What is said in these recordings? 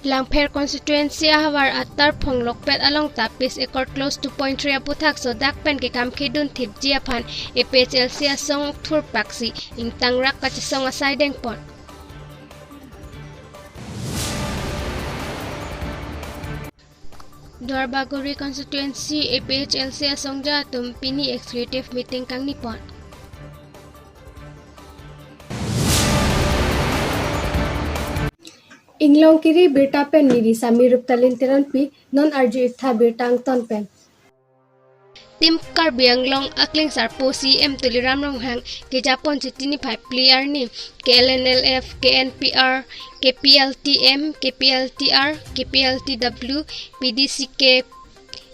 Langpher constituency ahawar atar Phonglokpet along tapis ekor close to 2.3 aputhak so dakpen ke kam khidun thip jiaphan APHLC asong thur paksi ingtang rak kachisong asai dengpon. Dwarbagori constituency APHLC asongja tumpini executive meeting kang nipon. Inglong kiri berta pen miri samirup talintiran pi non arju itha bertang ton pen. Tim Karbianglong akling sarpo CM tuliram ronghang ke Japon chitini 5 player ni KLNLF, KNPR, KPLTM, KPLTR, KPLTW, PDCK,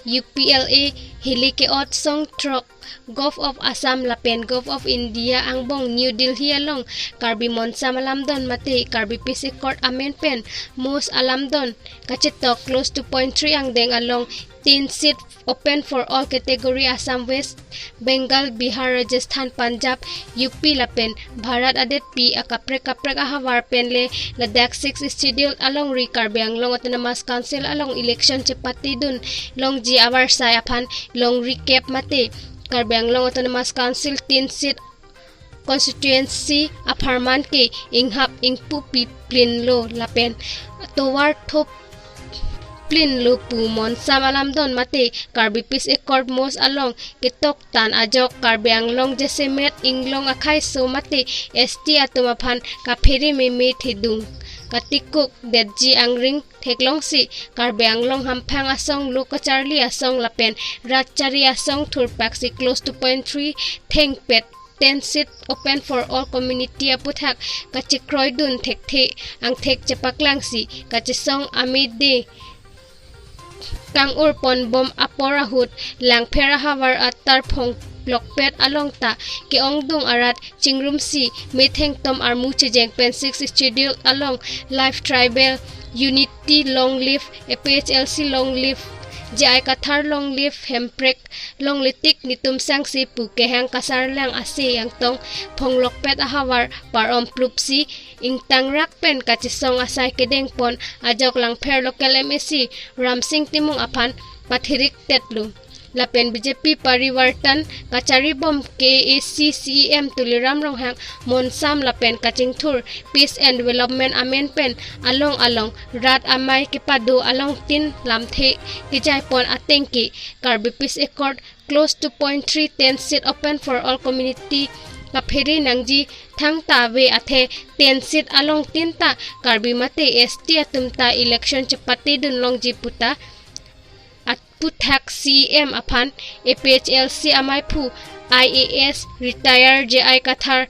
UPLA, Hili ke Ot Song Trok, Gulf of Assam Lapen, Gulf of India Angbong, New Delhi along, Karbi Monsa Malamdon Mate, Karbi Pisi Court Amen Pen, Mos Alamdon, Kachetok close to 0.3 ang deng along, 10 seat open for all category Assam West, Bengal, Bihar, Rajasthan, Punjab, UP Lapen, Bharat Adet P, Akaprek Ahawar Penle, Ladakh 6 scheduled along Karbi Anglong Autonomous Council along election Chepati Dun, Long Ji Awar Sayapan, Long Recap Mate, Karbi Anglong Autonomous Council 10 seat constituency Aparman ke Inghap Ingpu Plinlo Lapen, Towar Thop Plin lupu Monsa Malamdon Mate, Karbi Pis Ekord Mos along, Kitok Tan Ajok, Karbi Anglong Jesemet, Inglong Akay So Mate, ST Atumapan, Kapiri Mimi Tidung, Katikuk, Dedji Angring, Teklong Si, Karbi Anglong Hampang Asong, Luka Charlie Asong Lapen, Ratchari Asong Turpaksi, close to 0.3, Teng Pet, 10 seat open for all community aputhak, Kachikroy Dun Tekte, Ang Tek Chepaklang Si, Kachisong Amide, Kang urpon bom aporahut lang perahawar at tarpong Lokpet along ta keong dung arat chingrum si metheng tom armu chejeng pen 6 schedule along life tribal unity long live APHLC long live jai kathar long live hemprek long litik nitum sang si pu kehang kasar lang ase yang tong phong Lokpet ahawar parom plupsi ingtang rakpen kachisong asay kedeng pon ajok lang per local MSC Ramsing Timung apan pathirik tetlu Lapen BJP Pariwartan Kachari Bom KAC CEM Tuliram Ronghang Monsam Lapen Kachingthur Peace and Development Amen Pen along Rat Amay Kipado along Tin Lamthe Kijaipon Atengki Karbi Peace Accord close to 0.3 10 seat open for all community Kapiri nangji thang ta we athe 10 seat along tinta Karbi Mate ST atumta election Chepati dun long jiputa at puthak CM apan APHLC amai phu IAS retire JI Kathar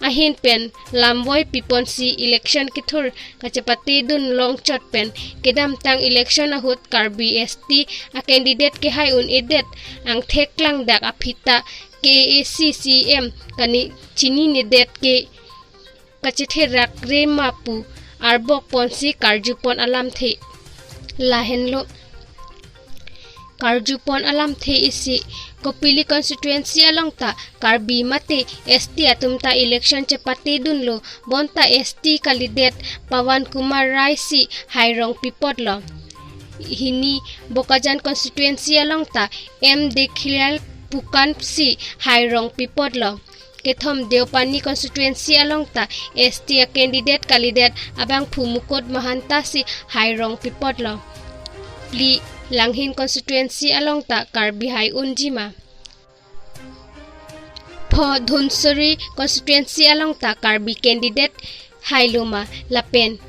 ahin pen lamboy pipon si election kithur Kachepati dun long chot pen kedam tang election ahut Karbi ST a candidate ke hai un edet ang theklang dak aphita KACCM kani chini nedet ke kachithe rakre mapu arbok ponsi karjupon alam the lahenlo karjupon alam the isi Kopili constituency along ta Karbi Mate ST atumta election Chepati dunlo bonta ST kalidet Pawan Kumar Rai si hairong pipodlo hini Bokajan constituency along ta M Dekhilal Pukan si hairong pipodlo Kethom Deopani constituency along ta ST a candidate kalidet abang Phumukod Mahanta si hairong pipodlo Pli Langhin constituency along ta Karbi Hai Unjima Pho Dhunsuri constituency along ta Karbi candidate Hailuma Lapen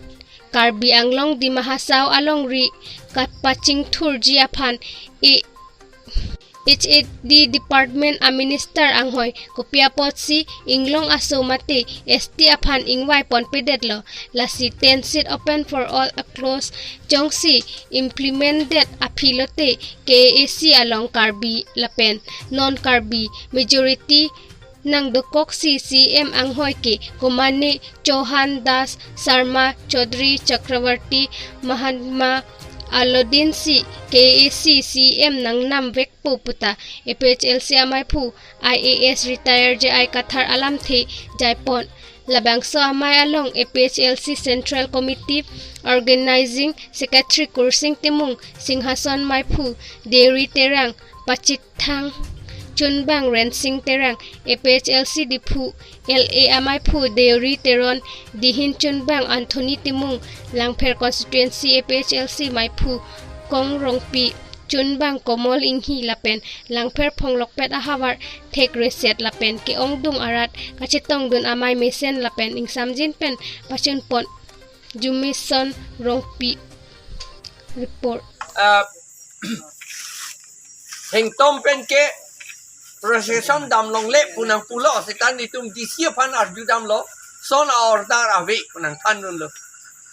Karbi Anglong di Mahasaw along ri Kapachingthur jiaphan HAD Department a Minister anghoy Kopiapot si Inglong aso mate ST aphan ingwai pon pedetlo lasi 10 seat open for all across Jongsi implemented aphilote KAC along Karbi Lapen non Karbi majority nang dokok si CM anghoy ke Kumani Chauhan Das Sarma Chaudhary Chakravarti Mahatma Alodin si KAC CM nang nam vekpo puta APHLC amai phu IAS retire JI Kathar alam the jaipon labang so amai along APHLC Central Committee Organizing Secretary Kursing Timung Singhason Maipu Deri Terang Pachithang Chunbang Rensing Terang APHLC Dipu LA Amai Pu Deri Teron Dihin Chunbang Anthony Timung Langpher Constituency APHLC Maipu Kong Rongpi Chunbang Komol Inghi Lapen Langpher Ponglokpet Ahawar Take Reset Lapen Ke Ongdung Arat Kachitong Dun Amai Mesen Lapen Ing Samjin Pen Pachun Pon Jumison Rongpi Report Heng Tom Pen Ke Procession Dam Long Le Punang Pulo Setan Itum Disia Pan Arju Dam Lo Son Ordar Ave Punang Tanun Lo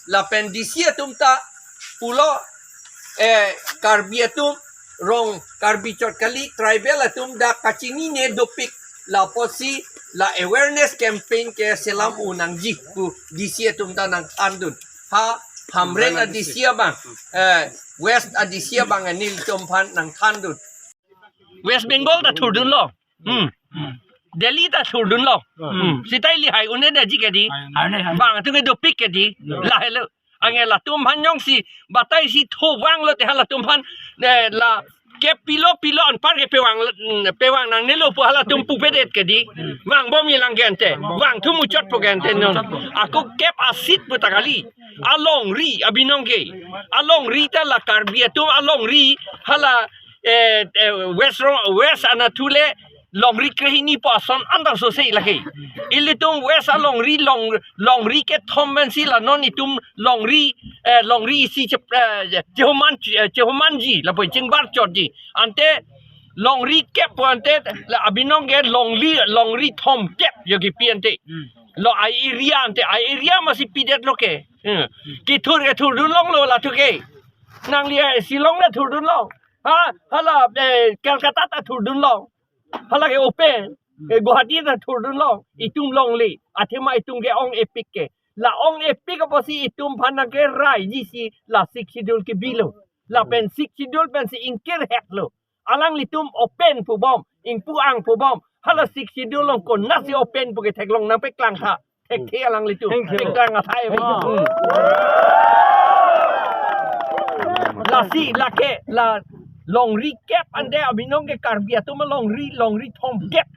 Lapen Disia Tumta Pulo Karbiatum Rong Karbichot Kali Tribal Atum Da Kachini Ne Dopik La Posi La Awareness Campaign Ke Selam Unang Ji Pu Disia Tumta Nang Tandun Ha Hamren Adisia Bang West Adisia Bang Anil Tumpan Nang Tandun West Bengal da thurdun lo Delhi da thurdun lo sitai li hai une da jikedi bang tu ke do pikedi la hello angela tum han yong si batai si tho wang lo te hala tum han la ke pilo an par ke pewang nang nelo po hala tum pu pedet kedi wang bom yelang gente wang tu mu chot po gente non aku kep asit pu takali along ri abinong ke along ri ta la karbia tum along ri hala West Anatole Longri Krehini Pason Andar so say laki Ilitum West Longri Longri ke Tombensi la non itum Longri si Jehomanji la poi Jingbar Georgi ante Longri ke poante la abinong ke Longri Tom Kep yogi piante lo ai area masih pidet loke ki tur dun long lo la tuke nang lia silong la tur dun long hala Calcutta ta thurdun long hala ke open Guwahati ta thurdun long itum long le athema itum ke ong epic ke la ong epic posi itum phana ke rai jisi la 6 schedule ke bilo la pen 6 schedule pen si inker heklo alang litum open pu bom ing pu ang pu bom hala 6 schedule long kon nasi open pu ke theklong nang pe klang tha thek the alang litum thek klang athai la si la ke la Longri Kep ande abinong ke karbia tu longri Tom Kep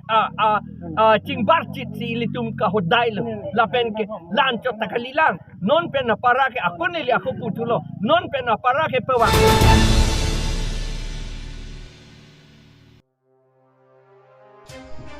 cingbar cit si litum ka hodai lo lapen ke lancho takalilang non pen na para ke aku nili aku putulo non pen na para ke pewang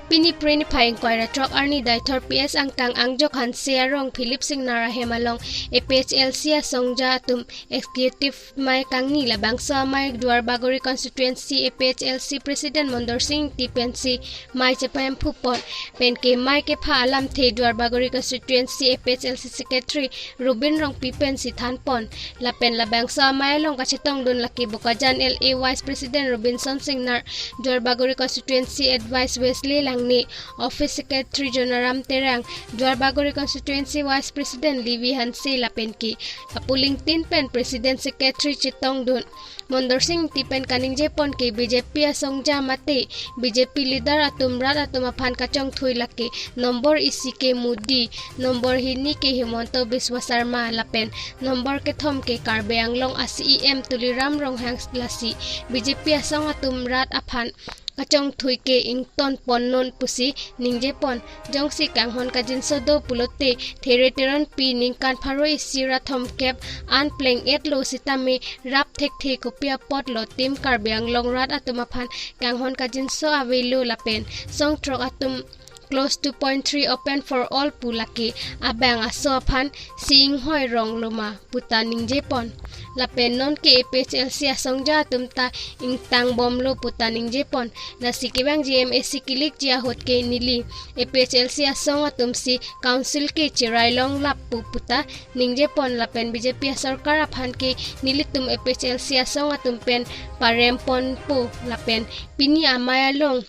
Pini Prini Paying Koira Truck Arni Daitor PS Angkang Angjok Han Siarong Philip Singnara Hemalong APHLC Songja Tum Executive Mai Kangni Labang Sa Mai Duar Bagori Constituency APHLC President Mondor Singh Tipensi Mai Chapayam Phupon Penke Mai Ke Pha Alam The Duar Bagori Constituency APHLC Secretary Rubin Rong Pipensi Thanpon Lapen Labang Sa Mai Long Kachetong Dun Laki Bokajan LA Vice President Robinson Singnar Duar Bagori Constituency Advice Wesley Ni Office Secretary Jonaram Terang Duar Bagori Constituency Vice President Livi Hansi Lapenki Kapuling Tinpen President Secretary Chitong Dun Mondor Singh Tipen Kaning Jepon ke BJP Songja Mate BJP leader Atumrat Atumapan Kachong Thui Laki Nombor isi ke Mudi Nombor hini ke Himonto Biswa Sarma Lapen Nombor ke Thom ke Karbeang Long ACEM Tuliram Ronghang Lasi BJP Song Atumrat Apan Kachong Thui ke Ington Ponnon Pusi Ningje Pon Jongsi Kanghon Kajin Sodo Pulote Thereteron Pi Ningkan Pharoi Sira Thom Kep An Pleng Et Lo Sitame Rap Thek The Kopia Pot Lo Tim Karbeang Longrat Atumaphan Kanghon Kajin So Avelo Lapen Song Trok Atum Close 2.3 open for all pulaki abang asopan sing hoi rong loma puta ningje pon lapen non ke APHLC asongja tumta ingtang bom lo puta ningje pon na sikibang GMSC kilik jia hot ke nili APHLC asong atumsi council ke chirai long lap puta ningje pon lapen BJP sarkar aphan ke nilitum APHLC asong atumpen parem pon pu lapen pini amaya long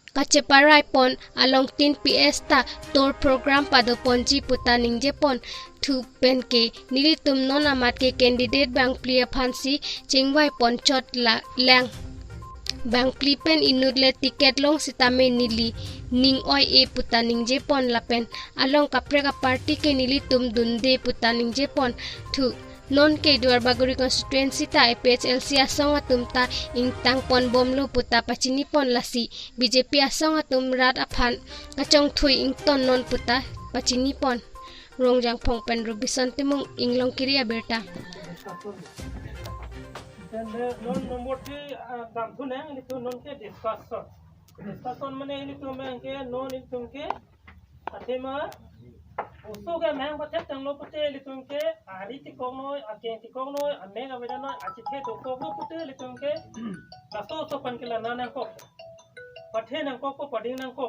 Kaceparai pon along tin PS ta tour program pado ponji puta ningje pon thu pen ke nilitum non amat ke candidate bang plia phansi chingwai pon chot la lang bang plipen inudle tiket long sitame nili ning oi e putaning jepon lapen along kapre ka party ke nili tum dunde putaning jepon thu non ke duar baguri constituency ta PHLC asong atum ta ing tangpon bomlo puta pachini pon lasi BJP asong atum rat aphan kachong thui ing ton non puta pachini pon rongjang phong pen rubison timung inglong kiri aberta non nomor 3 dam tu nang itu non ke discussion mane itu mang ke non itu ke atema uso ke mang batet tang lo pute itu ke ari ti kong noi ake ti kong noi ame ga weda noi achi the to ko pute itu ke la so pan ke la nang ko pathe nang ko pading nang ko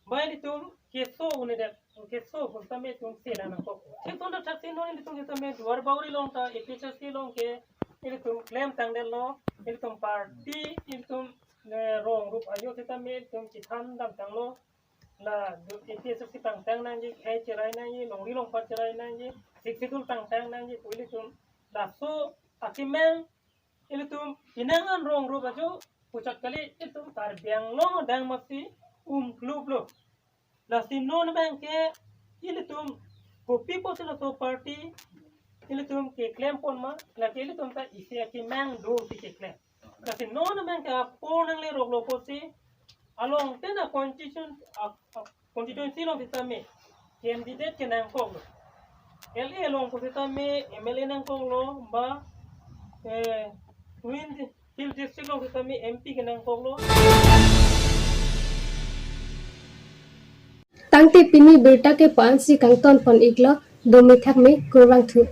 bai itu ke so une de ke so tame tu se nang ko ke to na thak non itu ke tame duar bauri long ta efficiency long ke itu claim tangdel no itu party itu rong rup ayo kita me itu citan dam tanglo la itu sesi tang nang ji hai cerai nang ji longri long pat cerai nang ji sikidul tang nang ji puli tum la so akimen itu inangan rong rup ajo pucat kali itu tar biang lo dang masi klub lo la sinon bang ke itu kopi posila so party ili tum ke claim pon ma la ke ili tum ta isi ki mang do ti ke claim kasi non mang ka pon ang le rog lo posi along tena constituency long kita me candidate ke nang ko LA long ko kita me MLA nang ko lo ba Twin Hill district long kita me MP ke nang ko lo tangte pini berta ke pansi kangton pon iklo domi thak me kurang thu